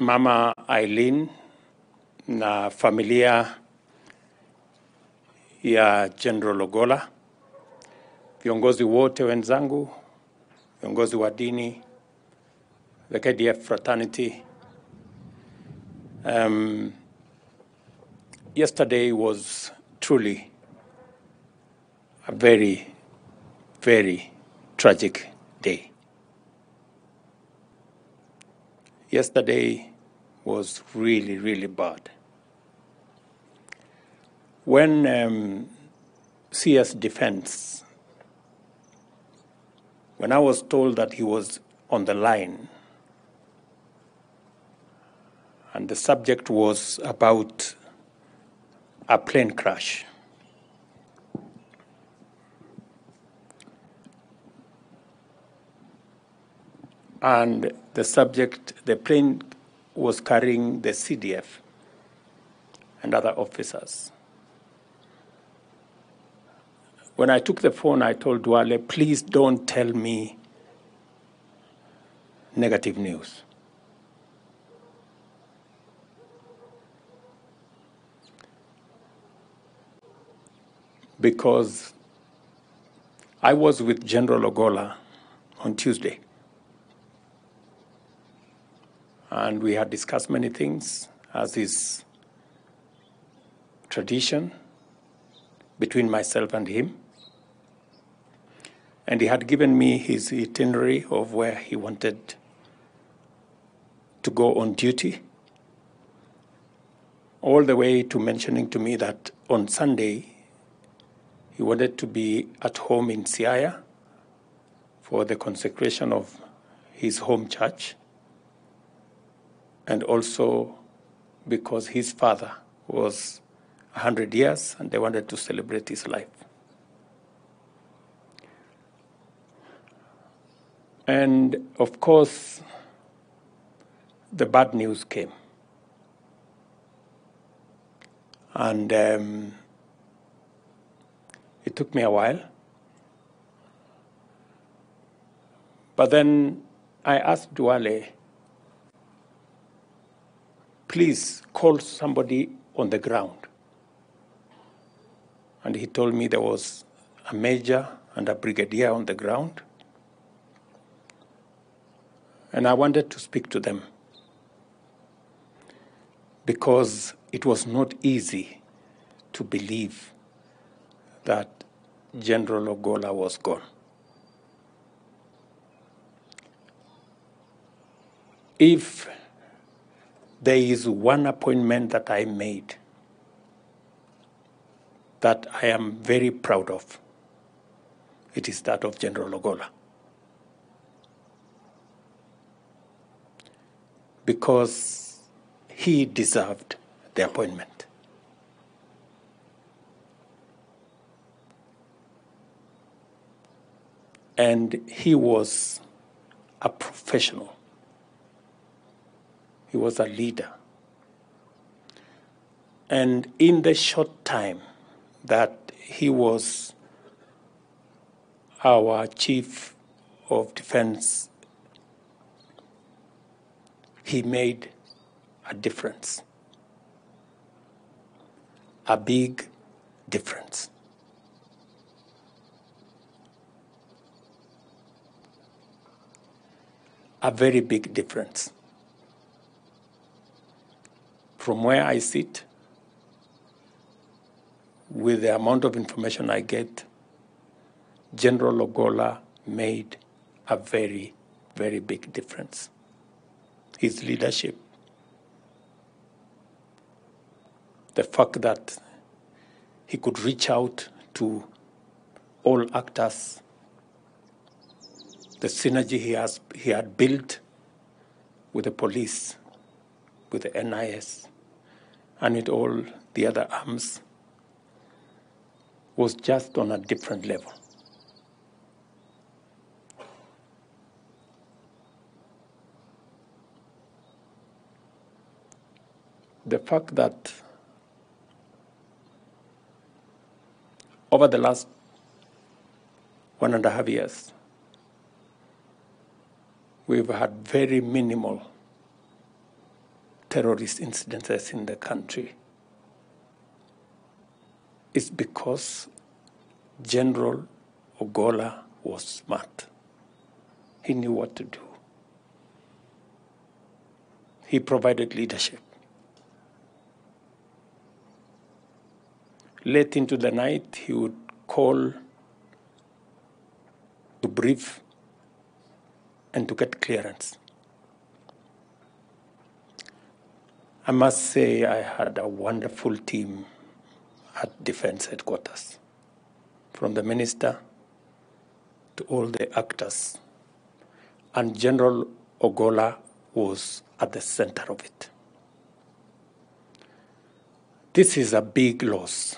Mama Eileen na familia ya Gen.Ogolla, viongozi wote wenzangu, viongozi wa dini, the KDF fraternity. Yesterday was truly a very, very tragic day. Yesterday was really, really bad. When CS Defense, when I was told that he was on the line, and the subject was about a plane crash, and the plane was carrying the CDF and other officers. When I took the phone, I told Duale, please don't tell me negative news. Because I was with Gen.Ogolla on Tuesday, and we had discussed many things, as is tradition between myself and him. And he had given me his itinerary of where he wanted to go on duty, all the way to mentioning to me that on Sunday he wanted to be at home in Siaya for the consecration of his home church, and also because his father was 100 years and they wanted to celebrate his life. And of course, the bad news came. And it took me a while. But then I asked Duale, please call somebody on the ground. And he told me there was a major and a brigadier on the ground. And I wanted to speak to them because it was not easy to believe that Gen.Ogolla was gone. If there is one appointment that I made that I am very proud of, it is that of Gen.Ogolla. Because he deserved the appointment. And he was a professional. He was a leader. And in the short time that he was our chief of defense, he made a difference, a big difference. A very big difference. From where I sit, with the amount of information I get, Gen.Ogolla made a very, very big difference. His leadership, the fact that he could reach out to all actors, the synergy he had built with the police, with the NIS, and with all the other arms, was just on a different level. The fact that over the last 1.5 years, we've had very minimal terrorist incidences in the country is because Gen.Ogolla was smart. He knew what to do. He provided leadership. Late into the night, he would call to brief and to get clearance. I must say I had a wonderful team at Defense Headquarters, from the minister to all the actors, and Gen.Ogolla was at the center of it. This is a big loss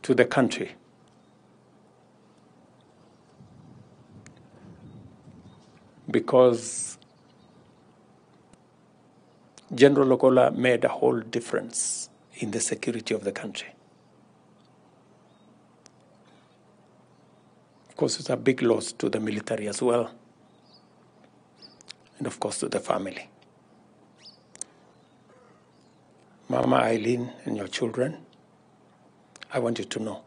to the country. Because Gen.Ogolla made a whole difference in the security of the country. Of course, it's a big loss to the military as well, and of course to the family. Mama Eileen and your children, I want you to know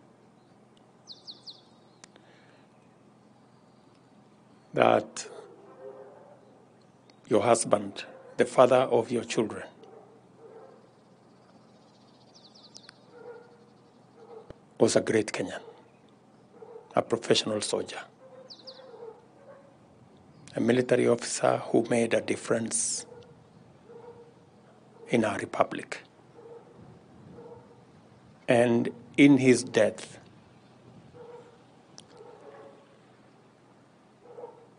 that your husband, the father of your children, was a great Kenyan, a professional soldier, a military officer who made a difference in our republic. And in his death,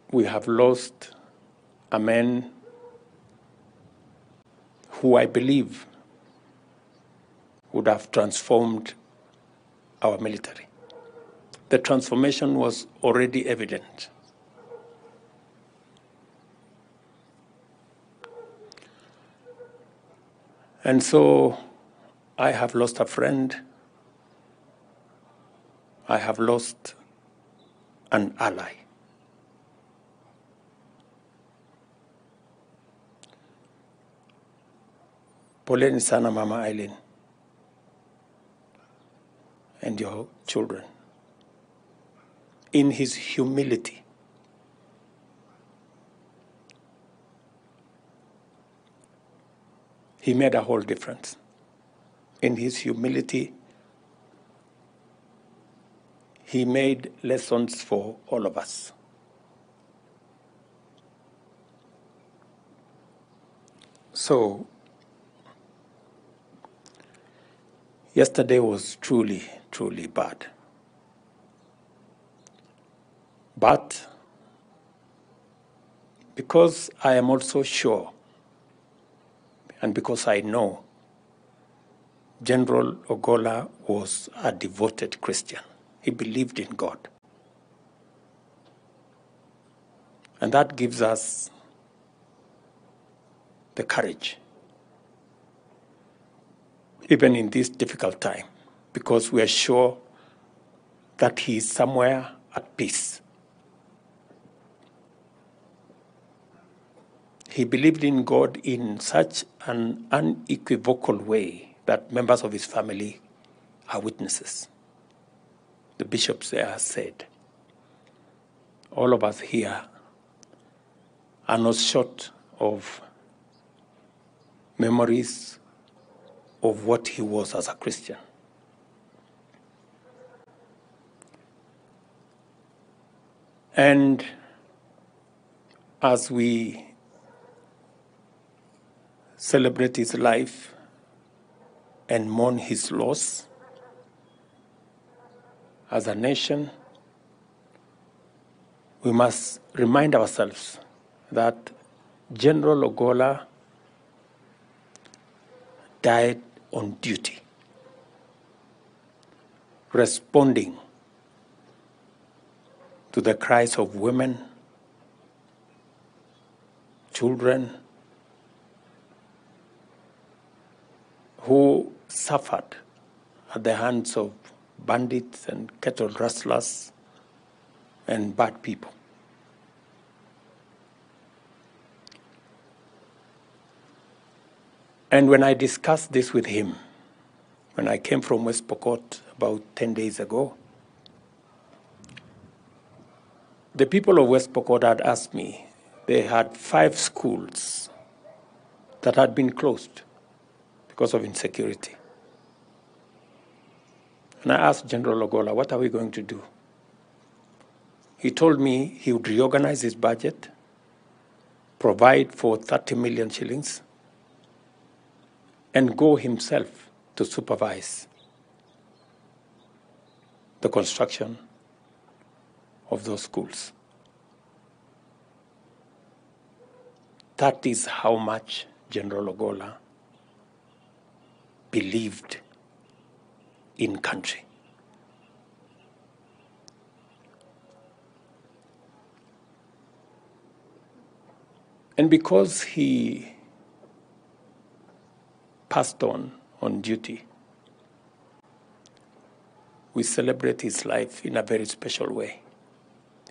we have lost a man who I believe would have transformed our military. The transformation was already evident. And so I have lost a friend. I have lost an ally. Poleni sana Mama Eileen and your children. In his humility, he made a whole difference. In his humility, he made lessons for all of us. So, yesterday was truly, truly bad. But because I am also sure, and because I know, Gen.Ogolla was a devoted Christian. He believed in God. And that gives us the courage, even in this difficult time, because we are sure that he is somewhere at peace. He believed in God in such an unequivocal way that members of his family are witnesses. The bishops there said, all of us here are not short of memories of what he was as a Christian. And as we celebrate his life and mourn his loss, as a nation, we must remind ourselves that Gen.Ogolla died on duty, responding to the cries of women, children, who suffered at the hands of bandits and cattle rustlers and bad people. And when I discussed this with him, when I came from West Pokot about 10 days ago, the people of West Pokot had asked me, they had 5 schools that had been closed because of insecurity. And I asked Gen.Ogolla, what are we going to do? He told me he would reorganize his budget, provide for 30 million shillings, and go himself to supervise the construction of those schools. That is how much Gen.Ogolla believed in country. And because he passed on duty, we celebrate his life in a very special way.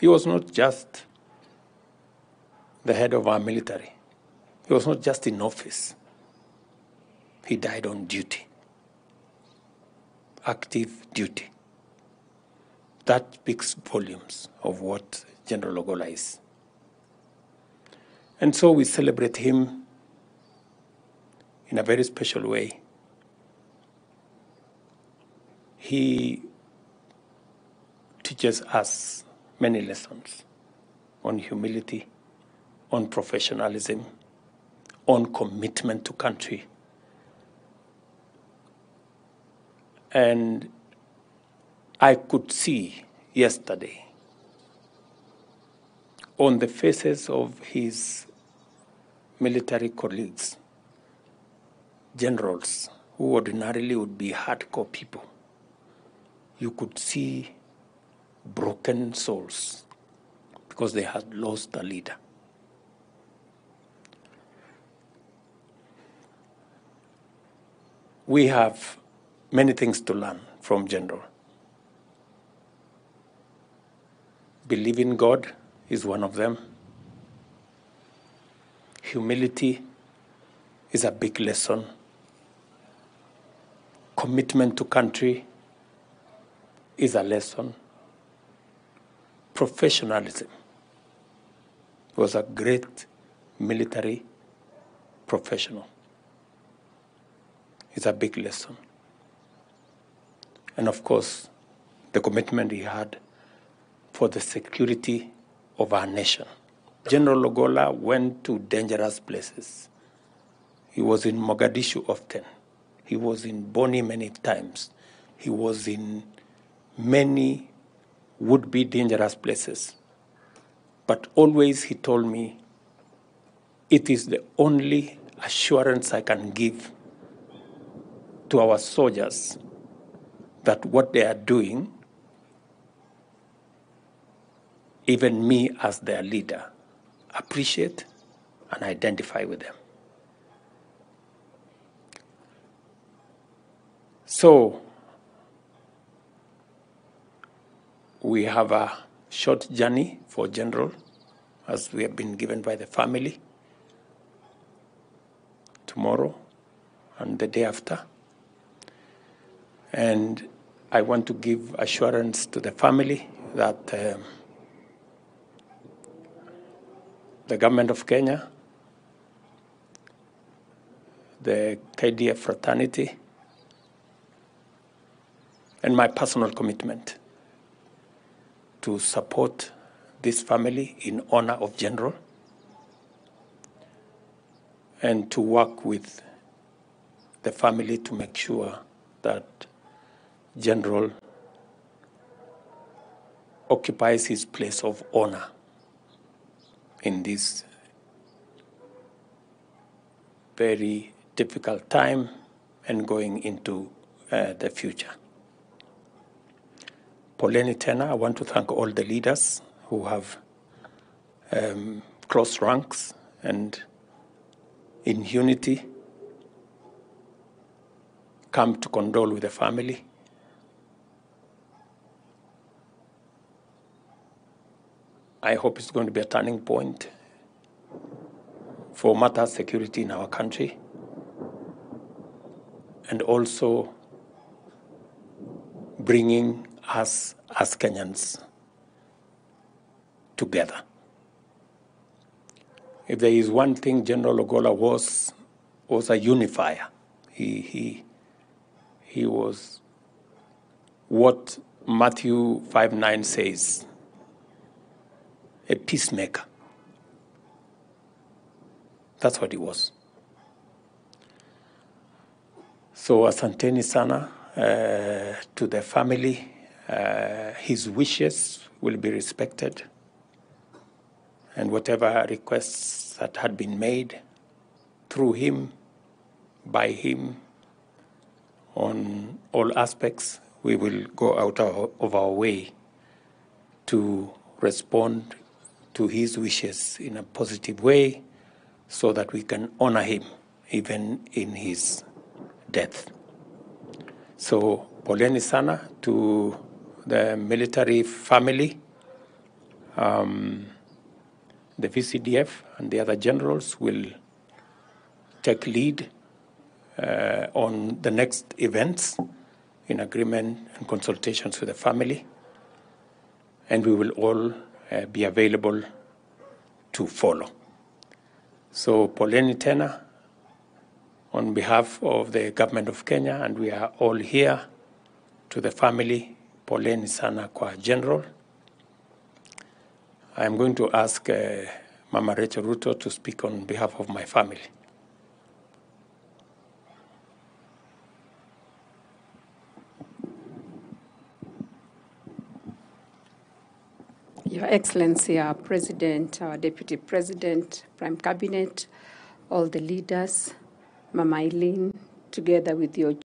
He was not just the head of our military. He was not just in office. He died on duty, active duty. That speaks volumes of what Gen.Ogolla is. And so we celebrate him in a very special way. He teaches us many lessons on humility, on professionalism, on commitment to country. And I could see yesterday on the faces of his military colleagues, generals who ordinarily would be hardcore people, you could see broken souls because they had lost a leader. We have many things to learn from General. Believe in God is one of them. Humility is a big lesson. Commitment to country is a lesson. Professionalism. He was a great military professional. It's a big lesson. And of course, the commitment he had for the security of our nation. Gen.Ogolla went to dangerous places. He was in Mogadishu often. He was in Boni many times. He was in many would-be dangerous places. But always he told me, it is the only assurance I can give to our soldiers that what they are doing, even me as their leader, appreciate and identify with them. So we have a short journey for General, as we have been given by the family, tomorrow and the day after. And I want to give assurance to the family that the government of Kenya, the KDF fraternity, and my personal commitment to support this family in honor of General and to work with the family to make sure that General occupies his place of honor in this very difficult time and going into the future. Poleni tena, I want to thank all the leaders who have crossed ranks and in unity come to condole with the family. I hope it's going to be a turning point for matters security in our country. and also bringing us as Kenyans together. If there is one thing Gen.Ogolla was a unifier. He was what Matthew 5:9 says, a peacemaker. That's what he was. So asanteni sana to the family. His wishes will be respected, and whatever requests that had been made through him, by him, on all aspects, we will go out of our way to respond to his wishes in a positive way so that we can honor him even in his death. So poleni sana to the military family, the VCDF and the other generals will take lead on the next events in agreement and consultations with the family, and we will all be available to follow. So poleni tena on behalf of the government of Kenya, and we are all here. To the family, poleni sana kwa general. I am going to ask Mama Rachel Ruto to speak on behalf of my family. Your Excellency, our President, our Deputy President, Prime Cabinet, all the leaders, Mama Eileen, together with your